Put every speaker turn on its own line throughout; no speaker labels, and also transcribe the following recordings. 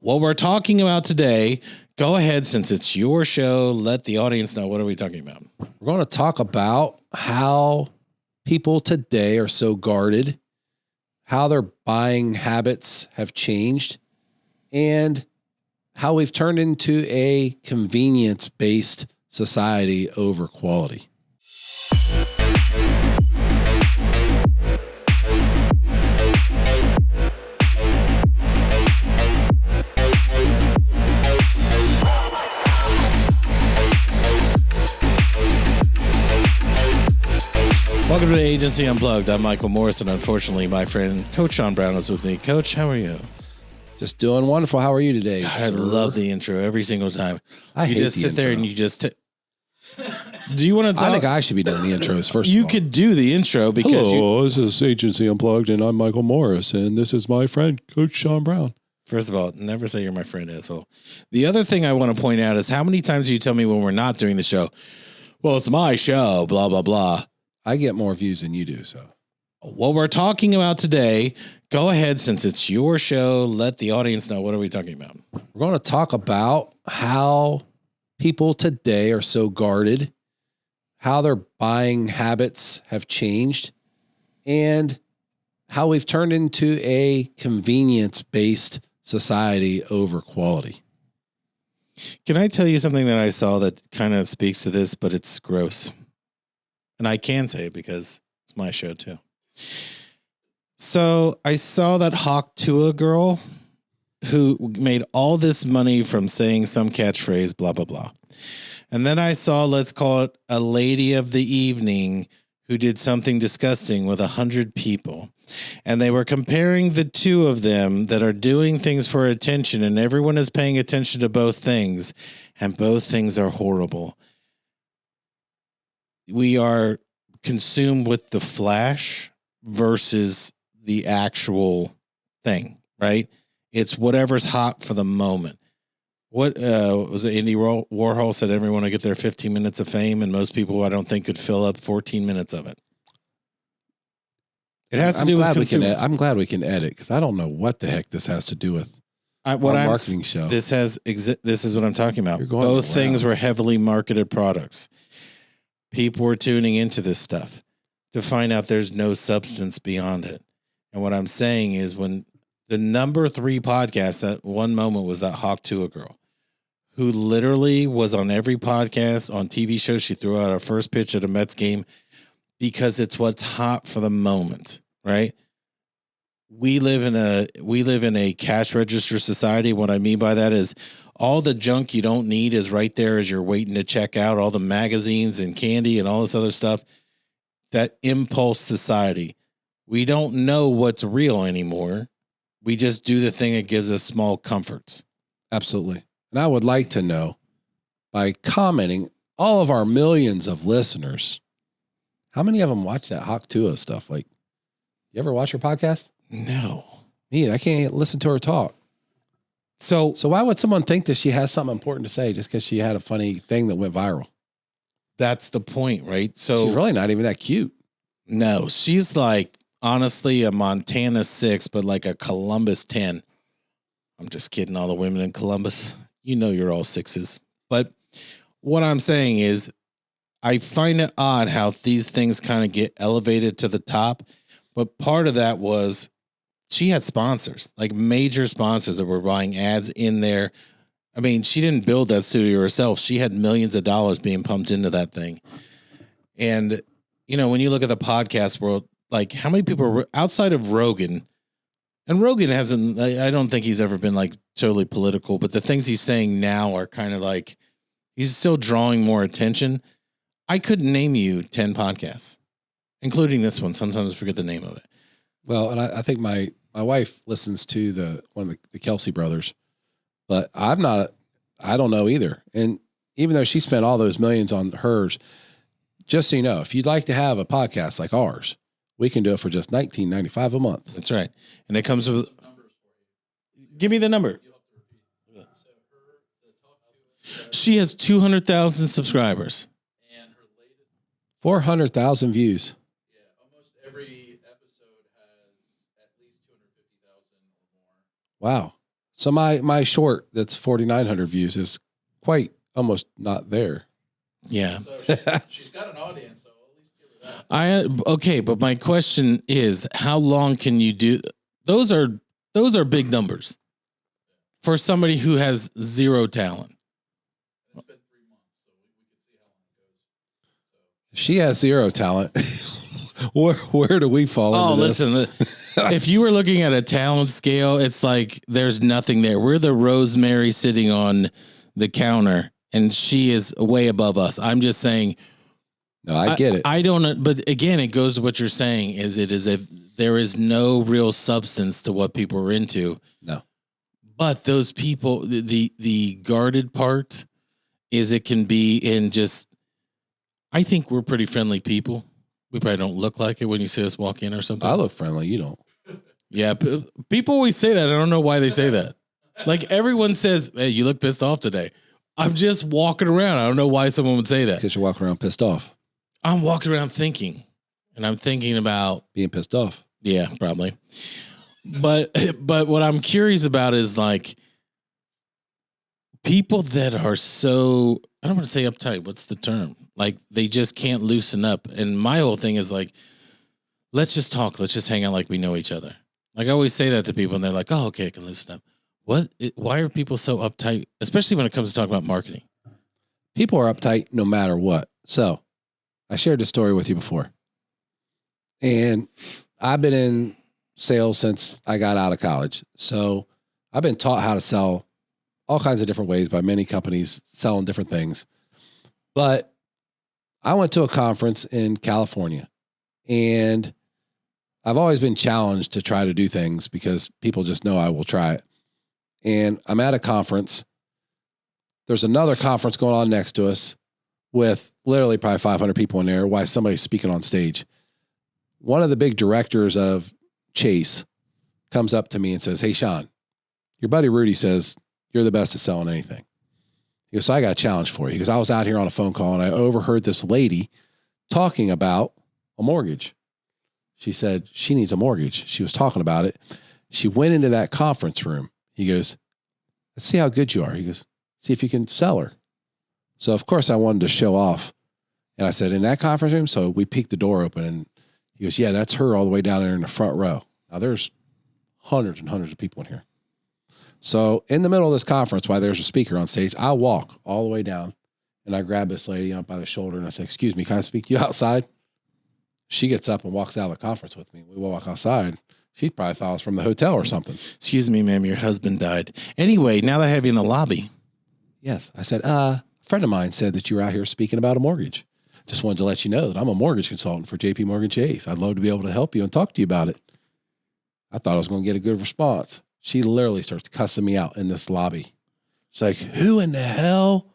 What we're talking about today, go ahead, since it's your show, let the audience know. What are we talking about?
We're going to talk about how people today are so guarded, how their buying habits have changed, and how we've turned into a convenience-based society over quality.
Welcome to Agency Unplugged. I'm Michael Morris, and unfortunately, my friend Coach Sean Brown is with me. Coach, how are you?
Just doing wonderful. How are you today?
God, I love the intro every single time.
I
you
hate
just
the
sit
intro.
there and you just. Do you want to talk?
I think I should be doing the intros first.
You
of all.
could do the intro because
Hello, this is Agency Unplugged, and I'm Michael Morris, and this is my friend Coach Sean Brown.
First of all, never say you're my friend, asshole. The other thing I want to point out is how many times do you tell me when we're not doing the show, well, it's my show, blah, blah, blah.
I get more views than you do, so.
What we're talking about today, go ahead, since it's your show, let the audience know. What are we talking about?
We're going to talk about how people today are so guarded, how their buying habits have changed, and how we've turned into a convenience-based society over quality.
Can I tell you something that I saw that kind of speaks to this, but it's gross? And I can say it because it's my show too. So I saw that Hawk Tua girl who made all this money from saying some catchphrase, blah, blah, blah. And then I saw, let's call it a lady of the evening who did something disgusting with 100 people. And they were comparing the two of them that are doing things for attention, and everyone is paying attention to both things, and both things are horrible. We are consumed with the flash versus the actual thing, right? It's whatever's hot for the moment. What was it? Andy Warhol said everyone will get their 15 minutes of fame, and most people I don't think could fill up 14 minutes of it. It has to do with consumers.
I'm glad we can edit because I don't know what the heck this has to do with marketing show.
This is what I'm talking about.
Both
things were heavily marketed products. People were tuning into this stuff to find out there's no substance beyond it. And what I'm saying is when the number 3 podcast at one moment was that Hawk Tua girl who literally was on every podcast, on TV shows. She threw out her first pitch at a Mets game because it's what's hot for the moment, right? We live in a cash register society. What I mean by that is all the junk you don't need is right there as you're waiting to check out, all the magazines and candy and all this other stuff. That impulse society. We don't know what's real anymore. We just do the thing that gives us small comforts.
Absolutely. And I would like to know, by commenting, all of our millions of listeners, how many of them watch that Hawk Tua stuff? Like, you ever watch her podcast?
No.
Me, I can't listen to her talk. So why would someone think that she has something important to say just because she had a funny thing that went viral?
That's the point, right? So
she's really not even that cute.
No, she's like, honestly, a Montana 6, but like a Columbus 10. I'm just kidding, all the women in Columbus. You know you're all 6s. But what I'm saying is, I find it odd how these things kind of get elevated to the top. But part of that was she had sponsors, like major sponsors that were buying ads in there. I mean, she didn't build that studio herself. She had millions of dollars being pumped into that thing. And, you know, when you look at the podcast world, like how many people are outside of Rogan, and Rogan hasn't, I don't think he's ever been like totally political, but the things he's saying now are kind of like, he's still drawing more attention. I couldn't name you 10 podcasts, including this one. Sometimes I forget the name of it.
Well, and I think my wife listens to one of the Kelsey brothers, but I don't know either. And even though she spent all those millions on hers, just so you know, if you'd like to have a podcast like ours, we can do it for just $19.95 a month.
That's right. And it comes with, give me the number. She has 200,000 subscribers.
400,000 views.
Yeah, almost every episode has at least 250,000 or more.
Wow. So my short that's 4,900 views is quite almost not there.
Yeah.
So she's got an audience, so at least give her that.
Okay, but my question is, how long can you do? Those are big numbers for somebody who has zero talent.
It's been 3 months, so we can see how long it goes.
She has zero talent. Where do we fall into this?
Listen, if you were looking at a talent scale, it's like there's nothing there. We're the rosemary sitting on the counter, and she is way above us. I'm just saying.
No, I get it.
I don't know, but again, it goes to what you're saying. There is no real substance to what people are into.
No,
but those people, the guarded part is it can be in just. I think we're pretty friendly people. We probably don't look like it when you see us walk in or something.
I look friendly. You don't.
Yeah, people always say that. I don't know why they say that. Like everyone says, "Hey, you look pissed off today." I'm just walking around. I don't know why someone would say that.
Because you're walking around pissed off.
I'm walking around thinking, and I'm thinking about
being pissed off.
Yeah, probably. But what I'm curious about is like people that are so, I don't want to say uptight. What's the term? Like they just can't loosen up. And my whole thing is like, let's just talk. Let's just hang out like we know each other. Like I always say that to people and they're like, oh, okay, I can loosen up. Why are people so uptight? Especially when it comes to talking about marketing.
People are uptight no matter what. So I shared this story with you before. And I've been in sales since I got out of college. So I've been taught how to sell all kinds of different ways by many companies selling different things. But I went to a conference in California and I've always been challenged to try to do things because people just know I will try it. And I'm at a conference. There's another conference going on next to us with literally probably 500 people in there while somebody's speaking on stage. One of the big directors of Chase comes up to me and says, hey, Sean, your buddy Rudy says you're the best at selling anything. He goes, so I got a challenge for you. He goes, I was out here on a phone call and I overheard this lady talking about a mortgage. She said she needs a mortgage. She was talking about it. She went into that conference room. He goes, let's see how good you are. He goes, see if you can sell her. So, of course, I wanted to show off. And I said, in that conference room? So we peeked the door open and he goes, yeah, that's her all the way down there in the front row. Now, there's hundreds and hundreds of people in here. So in the middle of this conference, while there's a speaker on stage, I walk all the way down and I grab this lady up by the shoulder and I say, excuse me, can I speak to you outside? She gets up and walks out of the conference with me. We walk outside. She probably thought I was from the hotel or something.
Excuse me, ma'am, your husband died. Anyway, now that I have you in the lobby.
Yes. I said, a friend of mine said that you were out here speaking about a mortgage. Just wanted to let you know that I'm a mortgage consultant for JP Morgan Chase. I'd love to be able to help you and talk to you about it. I thought I was going to get a good response. She literally starts cussing me out in this lobby. She's like, who in the hell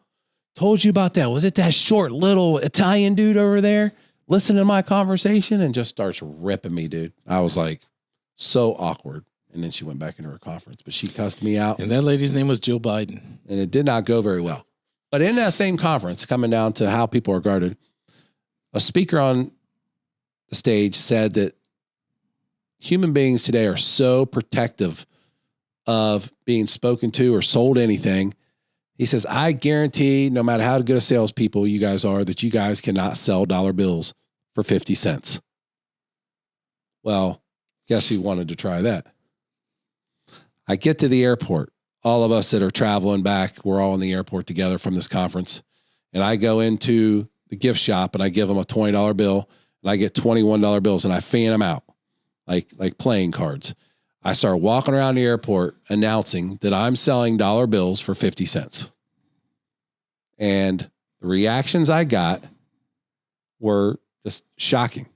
told you about that? Was it that short little Italian dude over there listening to my conversation? And just starts ripping me, dude. I was like, so awkward. And then she went back into her conference, but she cussed me out.
And that lady's name was Jill Biden.
And it did not go very well. But in that same conference, coming down to how people are guarded, a speaker on the stage said that human beings today are so protective of being spoken to or sold anything. He says, I guarantee no matter how good of salespeople you guys are, that you guys cannot sell dollar bills for 50 cents. Well, guess who wanted to try that? I get to the airport. All of us that are traveling back, we're all in the airport together from this conference. And I go into the gift shop and I give them a $20 bill and I get $21 bills and I fan them out like playing cards. I start walking around the airport announcing that I'm selling dollar bills for 50 cents. And the reactions I got were just shocking.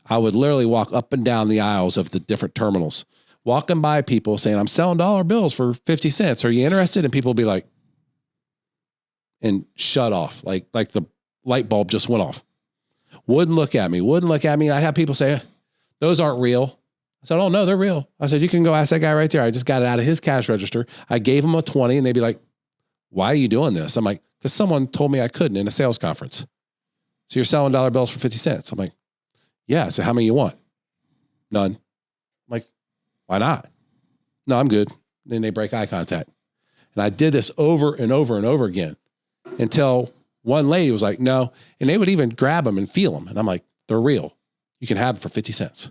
I would literally walk up and down the aisles of the different terminals, walking by people saying, I'm selling dollar bills for 50 cents. Are you interested? And people would be like, and shut off. Like the light bulb just went off. Wouldn't look at me. I'd have people say, those aren't real. I said, oh, no, they're real. I said, you can go ask that guy right there. I just got it out of his cash register. I gave him a 20 and they'd be like, why are you doing this? I'm like, because someone told me I couldn't in a sales conference. So you're selling dollar bills for 50 cents. I'm like, yeah. I said, how many you want? None. I'm like, why not? No, I'm good. Then they break eye contact. And I did this over and over and over again until one lady was like, no. And they would even grab them and feel them. And I'm like, they're real. You can have them for 50 cents.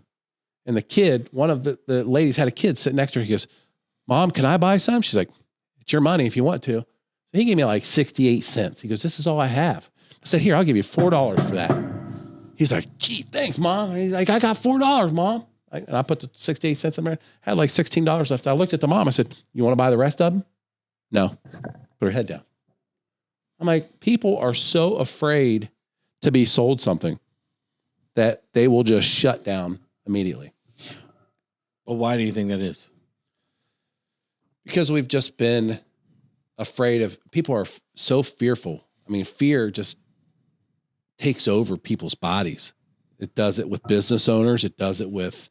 And the kid, one of the ladies had a kid sitting next to her. He goes, Mom, can I buy some? She's like, it's your money if you want to. So he gave me like 68 cents. He goes, this is all I have. I said, here, I'll give you $4 for that. He's like, gee, thanks, Mom. And he's like, I got $4, Mom. And I put the 68 cents in there. Had like $16 left. I looked at the mom. I said, you want to buy the rest of them? No. Put her head down. I'm like, people are so afraid to be sold something that they will just shut down immediately.
Well, why do you think that is?
Because we've just been afraid of, people are so fearful. I mean, fear just takes over people's bodies. It does it with business owners. It does it with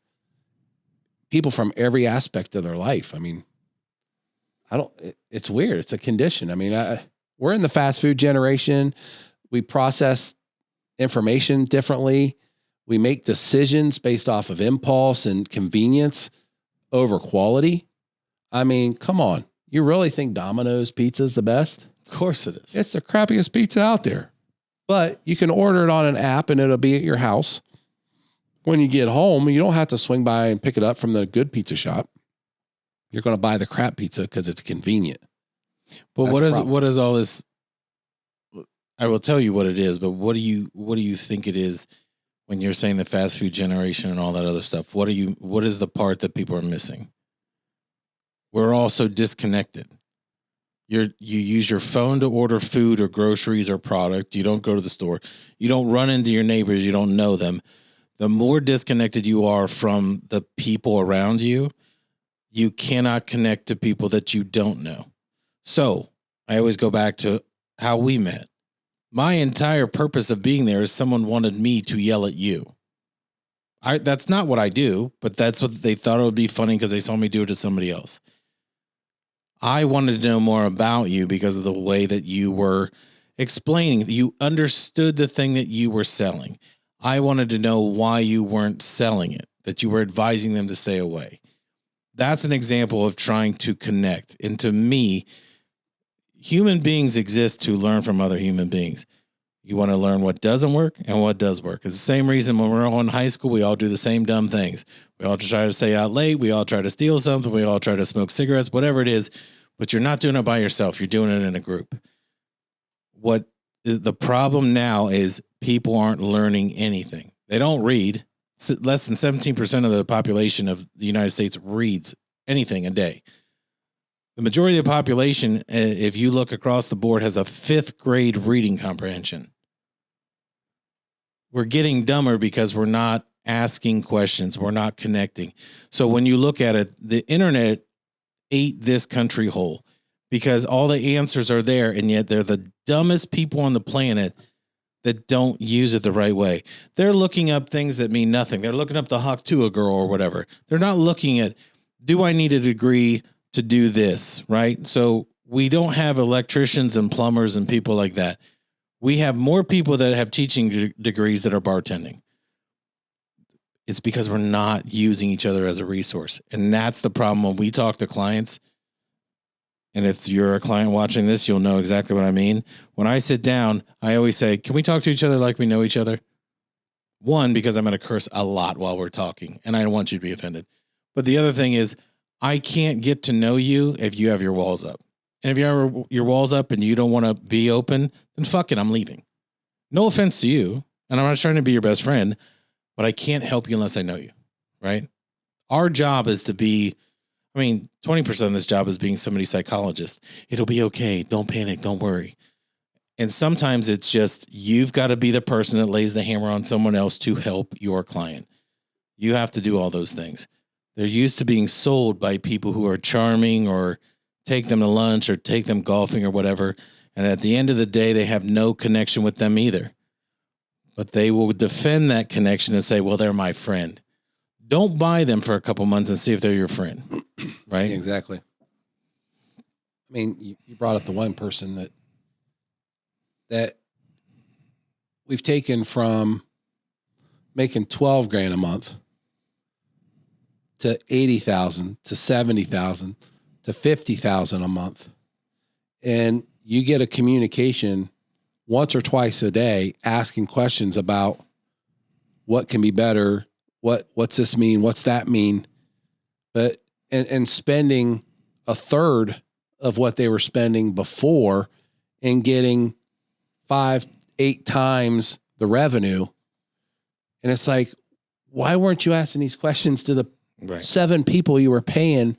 people from every aspect of their life. I mean, it's weird. It's a condition. I mean, we're in the fast food generation. We process information differently. We make decisions based off of impulse and convenience over quality. I mean, come on. You really think Domino's pizza is the best?
Of course it is.
It's the crappiest pizza out there. But you can order it on an app and it'll be at your house. When you get home, you don't have to swing by and pick it up from the good pizza shop. You're going to buy the crap pizza because it's convenient.
But what is all this? I will tell you what it is, but what do you think it is when you're saying the fast food generation and all that other stuff? What is the part that people are missing? We're all so disconnected. You use your phone to order food or groceries or product. You don't go to the store. You don't run into your neighbors. You don't know them. The more disconnected you are from the people around you, you cannot connect to people that you don't know. So I always go back to how we met. My entire purpose of being there is someone wanted me to yell at you. That's not what I do, but that's what they thought it would be funny because they saw me do it to somebody else. I wanted to know more about you because of the way that you were explaining. You understood the thing that you were selling. I wanted to know why you weren't selling it, that you were advising them to stay away. That's an example of trying to connect. And to me, human beings exist to learn from other human beings. You want to learn what doesn't work and what does work. It's the same reason when we're all in high school, we all do the same dumb things. We all try to stay out late. We all try to steal something. We all try to smoke cigarettes, whatever it is. But you're not doing it by yourself. You're doing it in a group. What the problem now is people aren't learning anything. They don't read. Less than 17% of the population of the United States reads anything a day. The majority of the population, if you look across the board, has a 5th grade reading comprehension. We're getting dumber because we're not asking questions. We're not connecting. So when you look at it, the internet ate this country whole because all the answers are there, and yet they're the dumbest people on the planet that don't use it the right way. They're looking up things that mean nothing. They're looking up the Haktua girl or whatever. They're not looking at, do I need a degree to do this, right? So we don't have electricians and plumbers and people like that. We have more people that have teaching degrees that are bartending. It's because we're not using each other as a resource. And that's the problem when we talk to clients. And if you're a client watching this, you'll know exactly what I mean. When I sit down, I always say, can we talk to each other like we know each other? One, because I'm going to curse a lot while we're talking, and I don't want you to be offended. But the other thing is, I can't get to know you if you have your walls up. And if you have your walls up and you don't want to be open, then fuck it, I'm leaving. No offense to you, and I'm not trying to be your best friend, but I can't help you unless I know you, right? Our job is to be, 20% of this job is being somebody's psychologist. It'll be okay. Don't panic. Don't worry. And sometimes it's just, you've got to be the person that lays the hammer on someone else to help your client. You have to do all those things. They're used to being sold by people who are charming or take them to lunch or take them golfing or whatever. And at the end of the day, they have no connection with them either. But they will defend that connection and say, well, they're my friend. Don't buy them for a couple months and see if they're your friend. Right?
Exactly. I mean, you brought up the one person that we've taken from making 12 grand a month to 80,000 to 70,000 to 50,000 a month. And you get a communication once or twice a day asking questions about what can be better, what's this mean, what's that mean, but and spending a third of what they were spending before and getting 5-8 times the revenue. And it's like, why weren't you asking these questions to the 7 people you were paying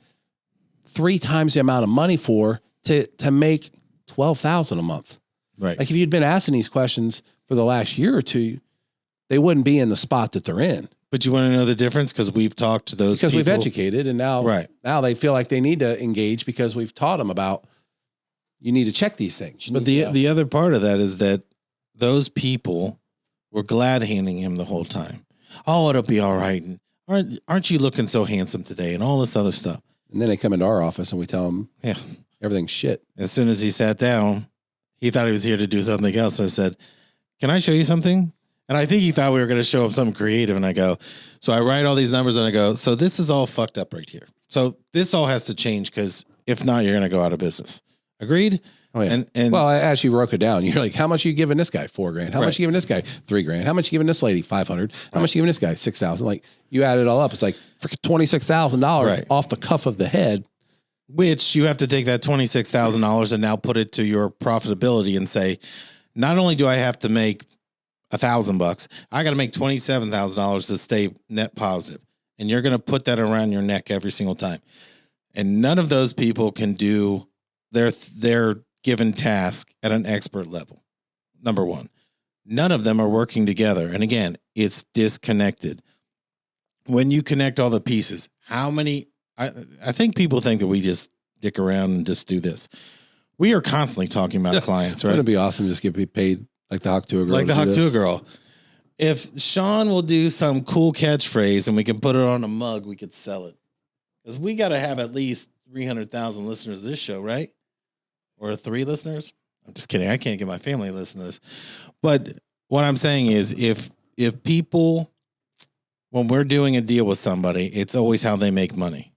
3 times the amount of money for to make 12,000 a month?
Right.
Like if you'd been asking these questions for the last year or two, they wouldn't be in the spot that they're in.
But you want to know the difference? Because we've talked to those
because
people.
we've educated, and now they feel like they need to engage because we've taught them about you need to check these things.
But the other part of that is that those people were glad handing him the whole time. Oh, it'll be all right. And aren't you looking so handsome today? And all this other stuff.
And then they come into our office and we tell them,
yeah,
everything's shit.
As soon as he sat down, he thought he was here to do something else. I said, can I show you something? And I think he thought we were going to show him something creative. And I go, so I write all these numbers and I go, so this is all fucked up right here. So this all has to change because if not, you're going to go out of business. Agreed?
Oh, yeah.
And
well, as you broke it down, you're like, how much are you giving this guy? $4,000. How much are you giving this guy? $3,000. How much are you giving this lady? $500. How much are you giving this guy? $6,000. Like you add it all up. It's like freaking $26,000 off the cuff of the head.
Which you have to take that $26,000 and now put it to your profitability and say, not only do I have to make $1,000, I got to make $27,000 to stay net positive. And you're going to put that around your neck every single time. And none of those people can do their given task at an expert level. Number one, none of them are working together. And again, it's disconnected. When you connect all the pieces, I think people think that we just dick around and just do this. We are constantly talking about clients, right?
Wouldn't it be awesome to just get paid like the Hawk Tuah girl?
Like the Hawk Tuah girl. If Sean will do some cool catchphrase and we can put it on a mug, we could sell it. Because we got to have at least 300,000 listeners to this show, right? Or 3 listeners? I'm just kidding. I can't get my family to listen to this. But what I'm saying is if people, when we're doing a deal with somebody, it's always how they make money.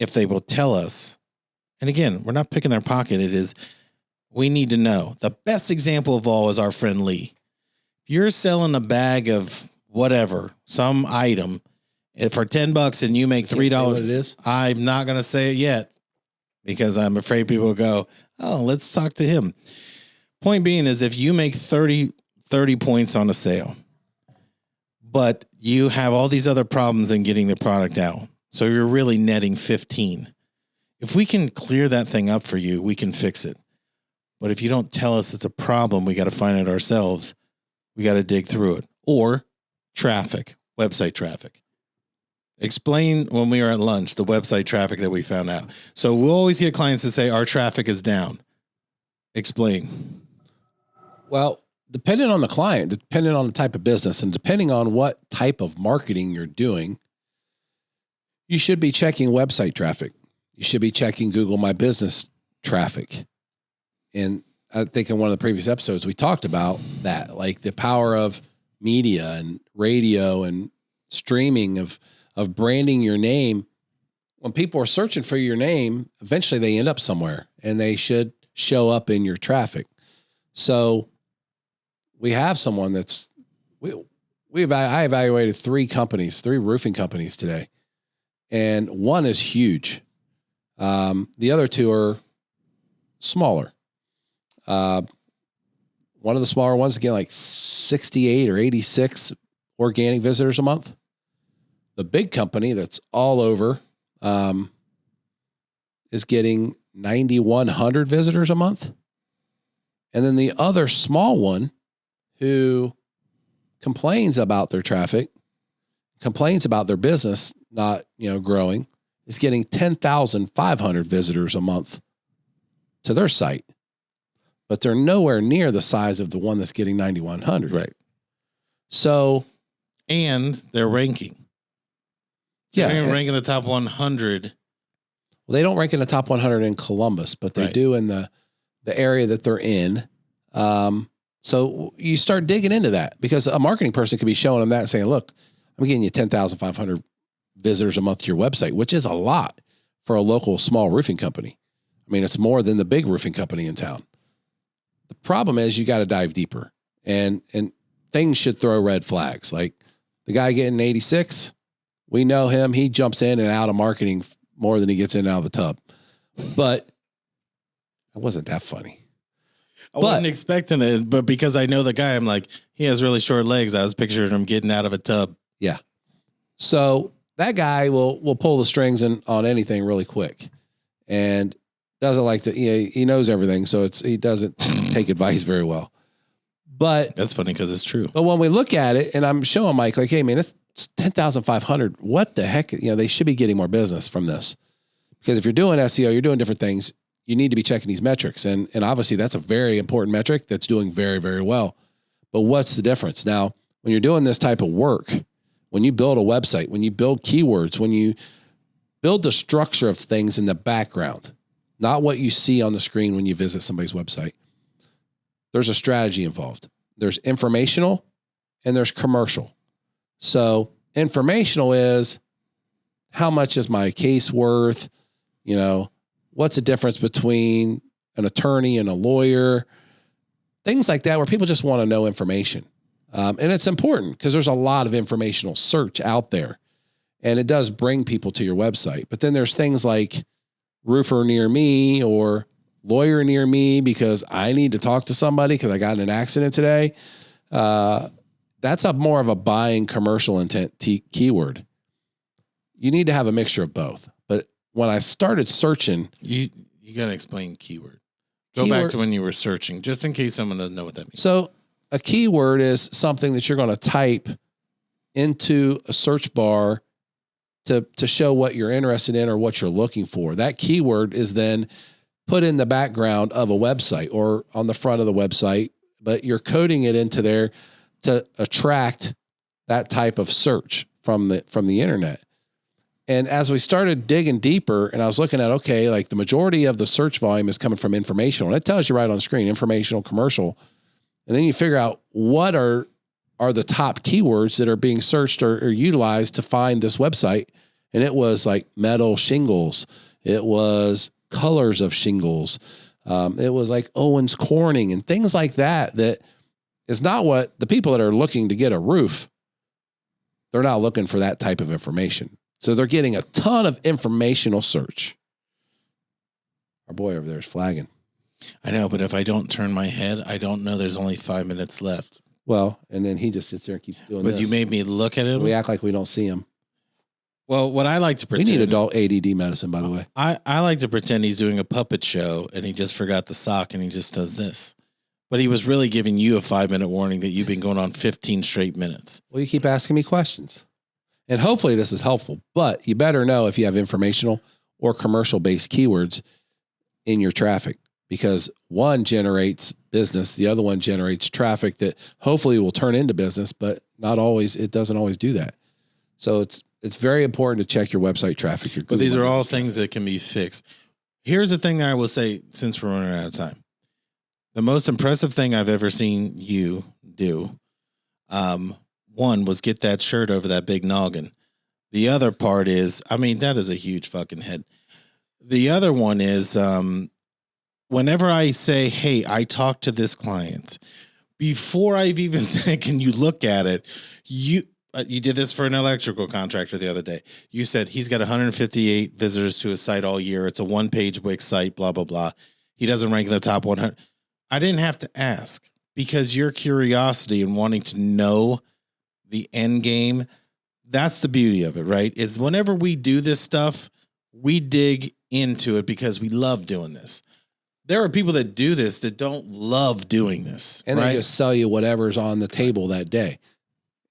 If they will tell us, and again, we're not picking their pocket. It is, we need to know. The best example of all is our friend Lee. If you're selling a bag of whatever, some item, for $10 and you make $3,
what it is?
I'm not going to say it yet because I'm afraid people will go, oh, let's talk to him. Point being is if you make 30 points on a sale, but you have all these other problems in getting the product out, so you're really netting 15. If we can clear that thing up for you, we can fix it. But if you don't tell us it's a problem, we got to find it ourselves. We got to dig through it. Or traffic, website traffic. Explain when we were at lunch, the website traffic that we found out. So we'll always get clients that say our traffic is down. Explain.
Well, depending on the client, depending on the type of business, and depending on what type of marketing you're doing, you should be checking website traffic. You should be checking Google My Business traffic. And I think in one of the previous episodes, we talked about that, like the power of media and radio and streaming of branding your name. When people are searching for your name, eventually they end up somewhere and they should show up in your traffic. So we have someone I evaluated 3 roofing companies today, and one is huge. The other 2 are smaller. One of the smaller ones getting like 68 or 86 organic visitors a month. The big company that's all over is getting 9,100 visitors a month. And then the other small one who complains about their traffic, complains about their business not, growing, is getting 10,500 visitors a month to their site. But they're nowhere near the size of the one that's getting 9,100.
Right.
So.
And they're ranking.
Yeah.
They're ranking in the top 100.
Well, they don't rank in the top 100 in Columbus, but they do in the area that they're in. So you start digging into that because a marketing person could be showing them that and saying, look, I'm getting you 10,500 visitors a month to your website, which is a lot for a local small roofing company. I mean, it's more than the big roofing company in town. The problem is you got to dive deeper, and things should throw red flags. Like the guy getting 86, we know him. He jumps in and out of marketing more than he gets in and out of the tub. But it wasn't that funny.
I wasn't expecting it, but because I know the guy, I'm like, he has really short legs. I was picturing him getting out of a tub.
Yeah. So that guy will pull the strings on anything really quick, and doesn't like to. He knows everything, so he doesn't take advice very well. But
that's funny because it's true.
But when we look at it, and I'm showing Mike, like, hey man, it's 10,500. What the heck? They should be getting more business from this, because if you're doing SEO, you're doing different things. You need to be checking these metrics, and obviously that's a very important metric that's doing very, very well. But what's the difference now when you're doing this type of work? When you build a website, when you build keywords, when you build the structure of things in the background, not what you see on the screen when you visit somebody's website, there's a strategy involved. There's informational and there's commercial. So informational is, how much is my case worth? What's the difference between an attorney and a lawyer? Things like that, where people just want to know information. And it's important because there's a lot of informational search out there, and it does bring people to your website. But then there's things like roofer near me or lawyer near me because I need to talk to somebody because I got in an accident today. That's more of a buying commercial intent keyword. You need to have a mixture of both. But when I started searching,
you got to explain keyword. Go back to when you were searching, just in case someone doesn't know what that means.
So a keyword is something that you're going to type into a search bar to show what you're interested in or what you're looking for. That keyword is then put in the background of a website or on the front of the website, but you're coding it into there to attract that type of search from the internet. And as we started digging deeper, and I was looking at, okay, like the majority of the search volume is coming from informational. And it tells you right on screen, informational, commercial. And then you figure out what are the top keywords that are being searched or utilized to find this website. And it was like metal shingles. It was colors of shingles. It was like Owens Corning and things like that. That is not what the people that are looking to get a roof, they're not looking for that type of information. So they're getting a ton of informational search. Our boy over there is flagging.
I know, but if I don't turn my head, I don't know there's only 5 minutes left.
Well, and then he just sits there and keeps doing this.
But you made me look at him.
We act like we don't see him.
Well, what I like to pretend...
We need adult ADD medicine, by the way.
I like to pretend he's doing a puppet show and he just forgot the sock and he just does this. But he was really giving you a 5-minute warning that you've been going on 15 straight minutes.
Well, you keep asking me questions. And hopefully this is helpful, but you better know if you have informational or commercial-based keywords in your traffic, because one generates business, the other one generates traffic that hopefully will turn into business, but not always. It doesn't always do that. So it's very important to check your website traffic.
But these are all things that can be fixed. Here's the thing that I will say, since we're running out of time. The most impressive thing I've ever seen you do, one was get that shirt over that big noggin. The other part is, that is a huge fucking head. The other one is, whenever I say, hey, I talked to this client, before I've even said, can you look at it? You did this for an electrical contractor the other day. You said he's got 158 visitors to his site all year. It's a 1-page Wix site, blah, blah, blah. He doesn't rank in the top 100. I didn't have to ask, because your curiosity and wanting to know the end game, that's the beauty of it, right? Is whenever we do this stuff, we dig into it because we love doing this. There are people that do this that don't love doing this.
And they just sell you whatever's on the table that day.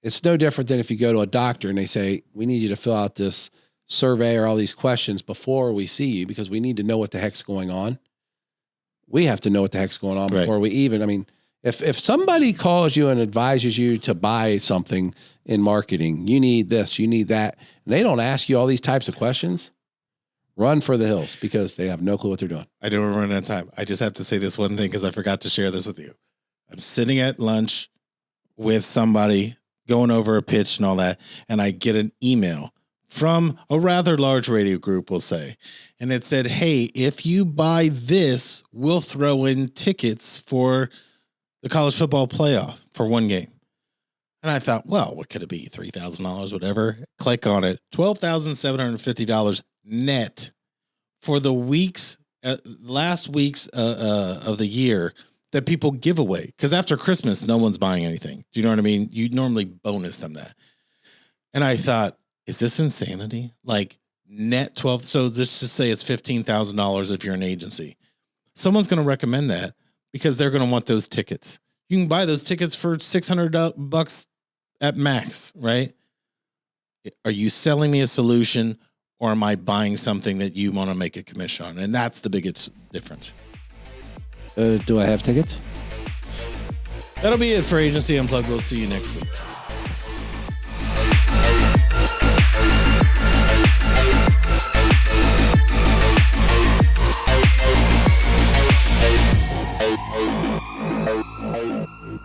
It's no different than if you go to a doctor and they say, we need you to fill out this survey or all these questions before we see you, because we need to know what the heck's going on. We have to know what the heck's going on before we even, if somebody calls you and advises you to buy something in marketing, you need this, you need that, and they don't ask you all these types of questions, run for the hills, because they have no clue what they're doing.
I know we're running out of time. I just have to say this one thing because I forgot to share this with you. I'm sitting at lunch with somebody going over a pitch and all that, and I get an email from a rather large radio group, we'll say. And it said, hey, if you buy this, we'll throw in tickets for the college football playoff for one game. And I thought, well, what could it be? $3,000, whatever. Click on it. $12,750 net for the weeks, last weeks of the year that people give away. Because after Christmas, no one's buying anything. Do you know what I mean? You normally bonus them that. And I thought, is this insanity? Like net 12. So let's just say it's $15,000 if you're an agency. Someone's going to recommend that because they're going to want those tickets. You can buy those tickets for $600 at max, right? Are you selling me a solution or am I buying something that you want to make a commission on? And that's the biggest difference.
Do I have tickets?
That'll be it for Agency Unplugged. We'll see you next week.